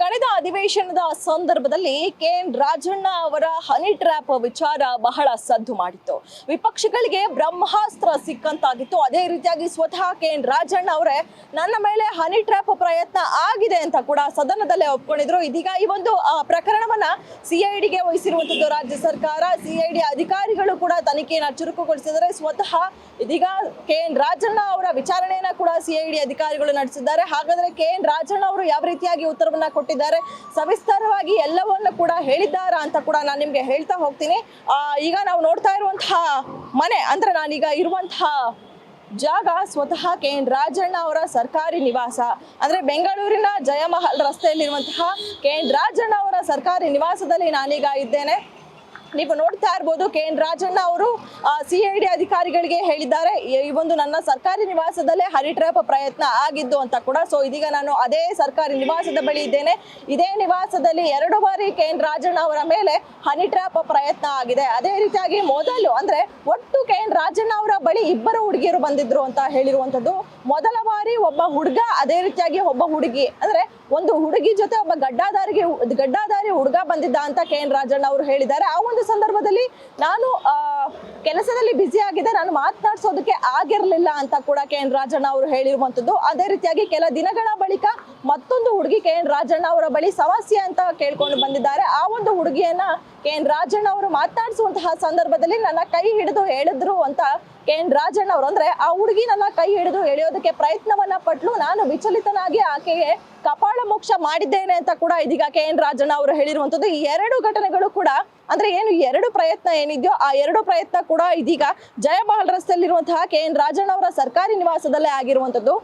ಕಳೆದ ಅಧಿವೇಶನದ ಸಂದರ್ಭದಲ್ಲಿ KN ರಾಜಣ್ಣ ಅವರ ಹನಿ ಟ್ರ್ಯಾಪ್ ವಿಚಾರ ಬಹಳ ಸದ್ದು ಮಾಡಿತ್ತು. ವಿಪಕ್ಷಗಳಿಗೆ ಬ್ರಹ್ಮಾಸ್ತ್ರ ಸಿಕ್ಕಂತಾಗಿತ್ತು. ಅದೇ ರೀತಿಯಾಗಿ ಸ್ವತಃ KN ರಾಜಣ್ಣ ಅವರೇ ನನ್ನ ಮೇಲೆ ಹನಿ ಟ್ರ್ಯಾಪ್ ಪ್ರಯತ್ನ ಆಗಿದೆ ಅಂತ ಕೂಡ ಸದನದಲ್ಲೇ ಒಪ್ಕೊಂಡಿದ್ರು. ಇದೀಗ ಈ ಒಂದು ಪ್ರಕರಣವನ್ನ CIDಗೆ ವಹಿಸಿರುವಂತದ್ದು ರಾಜ್ಯ ಸರ್ಕಾರ. CID ಅಧಿಕಾರಿಗಳು ಕೂಡ ತನಿಖೆಯನ್ನು ಚುರುಕುಗೊಳಿಸಿದರೆ ಸ್ವತಃ ಇದೀಗ KN ರಾಜಣ್ಣ ಅವರ ವಿಚಾರಣೆಯನ್ನ ಕೂಡ CID ಅಧಿಕಾರಿಗಳು ನಡೆಸಿದ್ದಾರೆ. ಹಾಗಾದ್ರೆ KN ರಾಜಣ್ಣ ಅವರು ಯಾವ ರೀತಿಯಾಗಿ ಉತ್ತರವನ್ನ ಕೊಟ್ಟಿದ್ದಾರೆ, ಸವಿಸ್ತಾರವಾಗಿ ಎಲ್ಲವನ್ನ ಕೂಡ ಹೇಳಿದ್ದಾರಾ ಅಂತ ಕೂಡ ನಾನು ನಿಮ್ಗೆ ಹೇಳ್ತಾ ಹೋಗ್ತೀನಿ. ಈಗ ನಾವು ನೋಡ್ತಾ ಇರುವಂತಹ ಮನೆ ಅಂದ್ರೆ ನಾನೀಗ ಇರುವಂತಹ ಜಾಗ ಸ್ವತಃ KN ರಾಜಣ್ಣ ಅವರ ಸರ್ಕಾರಿ ನಿವಾಸ. ಅಂದ್ರೆ ಬೆಂಗಳೂರಿನ ಜಯಮಹಲ್ ರಸ್ತೆಯಲ್ಲಿರುವಂತಹ KN ರಾಜಣ್ಣ ಅವರ ಸರ್ಕಾರಿ ನಿವಾಸದಲ್ಲಿ ನಾನೀಗ ಇದ್ದೇನೆ. ನೀವು ನೋಡ್ತಾ ಇರ್ಬೋದು KN ರಾಜಣ್ಣ ಅವರು CID ಅಧಿಕಾರಿಗಳಿಗೆ ಹೇಳಿದ್ದಾರೆ ಈ ಒಂದು ನನ್ನ ಸರ್ಕಾರಿ ನಿವಾಸದಲ್ಲೇ ಹನಿ ಟ್ರ್ಯಾಪ್ ಪ್ರಯತ್ನ ಆಗಿದ್ದು ಅಂತ ಕೂಡ. ಸೊ ಇದೀಗ ನಾನು ಅದೇ ಸರ್ಕಾರಿ ನಿವಾಸದ ಬಳಿ ಇದ್ದೇನೆ. ಇದೇ ನಿವಾಸದಲ್ಲಿ 2 ಬಾರಿ KN ರಾಜಣ್ಣ ಅವರ ಮೇಲೆ ಹನಿ ಟ್ರ್ಯಾಪ್ ಪ್ರಯತ್ನ ಆಗಿದೆ. ಅದೇ ರೀತಿಯಾಗಿ ಮೊದಲು ಅಂದ್ರೆ ಒಟ್ಟು KN ರಾಜಣ್ಣ ಅವರ ಬಳಿ 2 ಹುಡುಗಿಯರು ಬಂದಿದ್ರು ಅಂತ ಹೇಳಿರುವಂತದ್ದು. ಮೊದಲ ಬಾರಿ ಒಬ್ಬ ಹುಡುಗ, ಅದೇ ರೀತಿಯಾಗಿ ಒಬ್ಬ ಹುಡುಗಿ, ಅಂದ್ರೆ ಒಂದು ಹುಡುಗಿ ಜೊತೆ ಒಬ್ಬ ಗಡ್ಡಾಧಾರಿ ಹುಡುಗ ಬಂದಿದ್ದ ಅಂತ KN ರಾಜಣ್ಣ ಅವರು ಹೇಳಿದ್ದಾರೆ. ಆ ಒಂದು ಸಂದರ್ಭದಲ್ಲಿ ನಾನು ಕೆಲಸದಲ್ಲಿ ಬ್ಯುಸಿ ಆಗಿದ್ದೆ, ನಾನು ಮಾತನಾಡಿಸೋದಕ್ಕೆ ಆಗಿರಲಿಲ್ಲ ಅಂತ ಕೂಡ KN ರಾಜಣ್ಣ ಅವರು ಹೇಳಿರುವಂತದ್ದು. ಅದೇ ರೀತಿಯಾಗಿ ಕೆಲ ದಿನಗಳ ಬಳಿಕ ಮತ್ತೊಂದು ಹುಡುಗಿ KN ರಾಜಣ್ಣ ಅವರ ಬಳಿ ಸಮಸ್ಯೆ ಅಂತ ಕೇಳ್ಕೊಂಡು ಬಂದಿದ್ದಾರೆ. ಆ ಒಂದು ಹುಡುಗಿಯನ್ನ KN ರಾಜಣ್ಣ ಅವರು ಮಾತನಾಡಿಸುವಂತಹ ಸಂದರ್ಭದಲ್ಲಿ ನನ್ನ ಕೈ ಹಿಡಿದು ಹೇಳಿದ್ರು ಅಂತ KN ರಾಜಣ್ಣ ಅವರು, ಅಂದ್ರೆ ಆ ಹುಡುಗಿ ನನ್ನ ಕೈ ಹಿಡಿದು ಎಳೆಯೋದಕ್ಕೆ ಪ್ರಯತ್ನವನ್ನ ಪಟ್ಲು. ನಾನು ವಿಚಲಿತನಾಗಿ ಆಕೆಗೆ ಕಪಾಳ ಮೋಕ್ಷ ಮಾಡಿದ್ದೇನೆ ಅಂತ ಕೂಡ ಇದೀಗ KN ರಾಜಣ್ಣ ಅವರು ಹೇಳಿರುವಂತದ್ದು. ಈ 2 ಘಟನೆಗಳು ಕೂಡ ಅಂದ್ರೆ ಏನು 2 ಪ್ರಯತ್ನ ಏನಿದೆಯೋ ಆ 2 ಪ್ರಯತ್ನ ಕೂಡ ಇದೀಗ ಜಯಮಹಲ್ ರಸ್ತೆಯಲ್ಲಿರುವಂತಹ KN ರಾಜಣ್ಣ ಅವರ ಸರ್ಕಾರಿ ನಿವಾಸದಲ್ಲೇ ಆಗಿರುವಂತದ್ದು.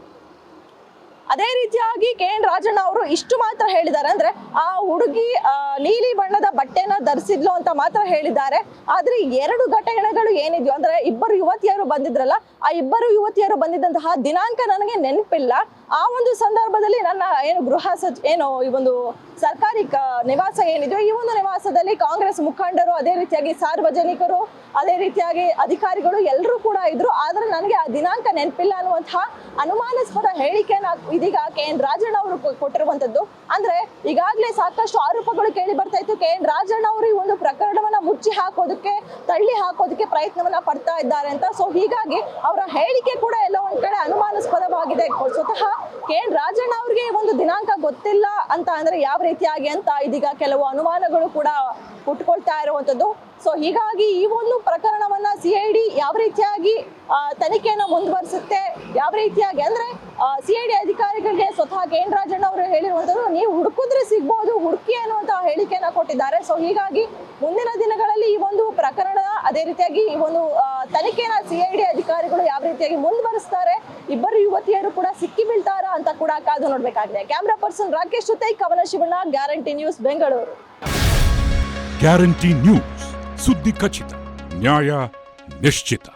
ಅದೇ ರೀತಿಯಾಗಿ KN ರಾಜಣ್ಣ ಅವರು ಇಷ್ಟು ಮಾತ್ರ ಹೇಳಿದ್ದಾರೆ, ಅಂದ್ರೆ ಆ ಹುಡುಗಿ ನೀಲಿ ಬಣ್ಣದ ಬಟ್ಟೆನ ಧರಿಸಿದ್ಲು ಅಂತ ಮಾತ್ರ ಹೇಳಿದ್ದಾರೆ. ಆದ್ರೆ 2 ಘಟನೆಗಳು ಏನಿದೆಯೋ ಅಂದ್ರೆ 2 ಯುವತಿಯರು ಬಂದಿದ್ರಲ್ಲ, ಆ 2 ಯುವತಿಯರು ಬಂದಿದ್ದಂತಹ ದಿನಾಂಕ ನನಗೆ ನೆನಪಿಲ್ಲ. ಆ ಒಂದು ಸಂದರ್ಭದಲ್ಲಿ ನನ್ನ ಈ ಒಂದು ಸರ್ಕಾರಿ ನಿವಾಸ ಏನಿದೆಯೋ ಈ ಒಂದು ನಿವಾಸದಲ್ಲಿ ಕಾಂಗ್ರೆಸ್ ಮುಖಂಡರು, ಅದೇ ರೀತಿಯಾಗಿ ಸಾರ್ವಜನಿಕರು, ಅದೇ ರೀತಿಯಾಗಿ ಅಧಿಕಾರಿಗಳು ಎಲ್ಲರೂ ಕೂಡ ಇದ್ರು. ಆದ್ರೆ ನನಗೆ ಆ ದಿನಾಂಕ ನೆನಪಿಲ್ಲ ಅನ್ನುವಂತಹ ಅನುಮಾನಾಸ್ಪದ ಹೇಳಿಕೆನ ಇದೀಗ KN ರಾಜಣ್ಣ ಅವರು ಕೊಟ್ಟಿರುವಂತದ್ದು. ಅಂದ್ರೆ ಈಗಾಗಲೇ ಸಾಕಷ್ಟು ಆರೋಪಗಳು ಕೇಳಿ ಬರ್ತಾ ಇತ್ತು. KN ರಾಜಣ್ಣ ಅವರು ಈ ಒಂದು ಪ್ರಕರಣವನ್ನ ಮುಚ್ಚಿ ಹಾಕೋದಕ್ಕೆ, ತಳ್ಳಿ ಹಾಕೋದಕ್ಕೆ ಪ್ರಯತ್ನವನ್ನ ಪಡ್ತಾ ಇದ್ದಾರೆ ಅಂತ. ಸೊ ಹೀಗಾಗಿ ಅವರ ಹೇಳಿಕೆ ಕೂಡ ಎಲ್ಲ ಒಂದ್ ಕಡೆ ಅನುಮಾನಾಸ್ಪದವಾಗಿದೆ. ಸ್ವತಃ KN ರಾಜಣ್ಣ ಅವ್ರಿಗೆ ಒಂದು ದಿನಾಂಕ ಗೊತ್ತಿಲ್ಲ ಅಂತ ಅಂದ್ರೆ ಯಾವ ರೀತಿಯಾಗಿ ಅಂತ ಇದೀಗ ಕೆಲವು ಅನುಮಾನಗಳು ಕೂಡ ಹುಟ್ಕೊಳ್ತಾ ಇರುವಂತದ್ದು. ಸೊ ಹೀಗಾಗಿ ಈ ಒಂದು ಪ್ರಕರಣವನ್ನ CID ಯಾವ ರೀತಿಯಾಗಿ ತನಿಖೆಯನ್ನು ಮುಂದುವರಿಸುತ್ತೆ, ಯಾವ ರೀತಿಯಾಗಿ ಅಂದ್ರೆ CID ಅಧಿಕಾರಿಗಳಿಗೆ ಸ್ವತಃ KN ರಾಜಣ್ಣ ಅವರು ಹೇಳಿರುವಂತದ್ದು, ನೀವು ಹುಡುಕಿದ್ರೆ ಸಿಗ್ಬಹುದು, ಹುಡುಕಿ ಅನ್ನುವಂತಹ ಹೇಳಿಕೆಯನ್ನ ಕೊಟ್ಟಿದ್ದಾರೆ. ಸೊ ಹೀಗಾಗಿ ಮುಂದಿನ ದಿನಗಳಲ್ಲಿ ಈ ಒಂದು ಪ್ರಕರಣ, ಅದೇ ರೀತಿಯಾಗಿ ಈ ಒಂದು ತನಿಖೆನ CID ಅಧಿಕಾರಿಗಳು ಯಾವ ರೀತಿಯಾಗಿ ಮುಂದುವರಿಸ್ತಾರೆ, 2 ಯುವತಿಯರು ಕೂಡ ಸಿಕ್ಕಿ ಬೀಳ್ತಾರಾ ಅಂತ ಕೂಡ ಕಾದು ನೋಡ್ಬೇಕಾಗಿದೆ. ಕ್ಯಾಮ್ರಾ ಪರ್ಸನ್ ರಾಕೇಶ್ ಜೊತೆ ಕವನ Shivanna, guarantee news, Bengaluru. Guarantee news, ಸುದ್ದಿ ಖಚಿತ, ನ್ಯಾಯ ನಿಶ್ಚಿತ.